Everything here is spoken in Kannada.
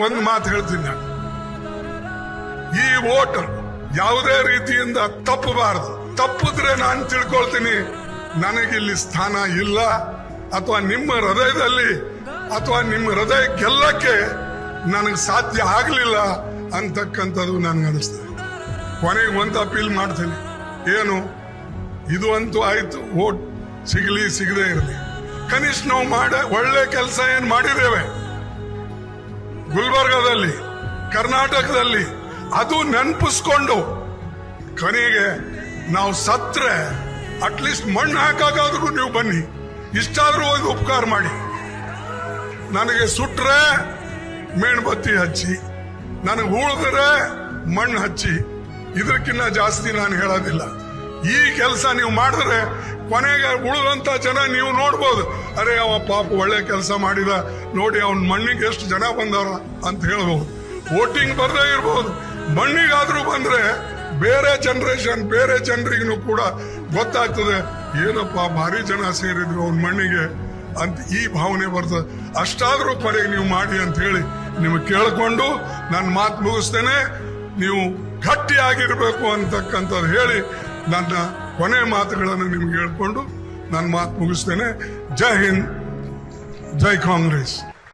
ಒಂದು ಮಾತು ಹೇಳ್ತೀನಿ ನಾನು, ಈ ವೋಟ್ ಯಾವುದೇ ರೀತಿಯಿಂದ ತಪ್ಪಬಾರದು. ತಪ್ಪಿದ್ರೆ ನಾನು ತಿಳ್ಕೊಳ್ತೀನಿ ನನಗಿಲ್ಲಿ ಸ್ಥಾನ ಇಲ್ಲ, ಅಥವಾ ನಿಮ್ಮ ಹೃದಯದಲ್ಲಿ ಅಥವಾ ನಿಮ್ಮ ಹೃದಯ ಗೆಲ್ಲಕ್ಕೆ ನನಗೆ ಸಾಧ್ಯ ಆಗಲಿಲ್ಲ ಅಂತಕ್ಕಂಥದ್ದು ನನಗೆ ಅನಿಸ್ತದೆ. ಕೊನೆಗೆ ಒಂದು ಅಪೀಲ್ ಮಾಡ್ತೀನಿ, ಏನು ಇದು ಅಂತೂ ಆಯ್ತು, ವೋಟ್ ಸಿಗಲಿ ಸಿಗದೆ ಇರಲಿ, ಕನಿಷ್ಠ ನಾವು ಒಳ್ಳೆ ಕೆಲಸ ಏನ್ ಮಾಡಿದ್ದೇವೆ ಗುಲ್ಬರ್ಗದಲ್ಲಿ, ಕರ್ನಾಟಕದಲ್ಲಿ, ಅದು ನೆನಪಿಸ್ಕೊಂಡು ಕೊನೆಗೆ ನಾವು ಸತ್ರೆ ಅಟ್ಲೀಸ್ಟ್ ಮಣ್ಣು ಹಾಕಾದ್ರೂ ನೀವು ಬನ್ನಿ, ಇಷ್ಟಾದ್ರೂ ಒಂದು ಉಪಕಾರ ಮಾಡಿ. ನನಗೆ ಸುಟ್ರೆ ಮೇಣಬತ್ತಿ ಹಚ್ಚಿ, ನನಗೆ ಉಳಿದ್ರೆ ಮಣ್ಣು ಹಚ್ಚಿ, ಇದಕ್ಕಿಂತ ಜಾಸ್ತಿ ನಾನು ಹೇಳೋದಿಲ್ಲ. ಈ ಕೆಲಸ ನೀವು ಮಾಡಿದ್ರೆ ಕೊನೆಗೆ ಉಳಿದಂತ ಜನ ನೀವು ನೋಡ್ಬೋದು, ಅರೆ ಅವ ಪಾಪ ಒಳ್ಳೆ ಕೆಲಸ ಮಾಡಿದ ನೋಡಿ, ಅವನ್ ಮಣ್ಣಿಗೆ ಎಷ್ಟು ಜನ ಬಂದವ್ರ ಅಂತ ಹೇಳ್ಬಹುದು. ವೋಟಿಂಗ್ ಬರ್ದೇ ಇರ್ಬೋದು, ಮಣ್ಣಿಗಾದ್ರೂ ಬಂದ್ರೆ ಬೇರೆ ಜನರೇಷನ್ ಬೇರೆ ಜನರಿಗೂ ಕೂಡ ಗೊತ್ತಾಗ್ತದೆ, ಏನಪ್ಪ ಭಾರಿ ಜನ ಸೇರಿದ್ರು ಅವನ್ ಮಣ್ಣಿಗೆ ಅಂತ ಈ ಭಾವನೆ ಬರ್ತದೆ. ಅಷ್ಟಾದ್ರೂ ಕೊನೆಗೆ ನೀವು ಮಾಡಿ ಅಂತ ಹೇಳಿ ನಿಮಗೆ ಕೇಳಿಕೊಂಡು ನನ್ನ ಮಾತು ಮುಗಿಸ್ತೇನೆ. ನೀವು ಗಟ್ಟಿಯಾಗಿರ್ಬೇಕು ಅಂತಕ್ಕಂಥದ್ದು ಹೇಳಿ ನನ್ನ ಕೊನೆ ಮಾತುಗಳನ್ನು ನಿಮ್ಗೆ ಹೇಳ್ಕೊಂಡು ನನ್ನ ಮಾತು ಮುಗಿಸ್ತೇನೆ. ಜೈ ಹಿಂದ್, ಜೈ ಕಾಂಗ್ರೆಸ್.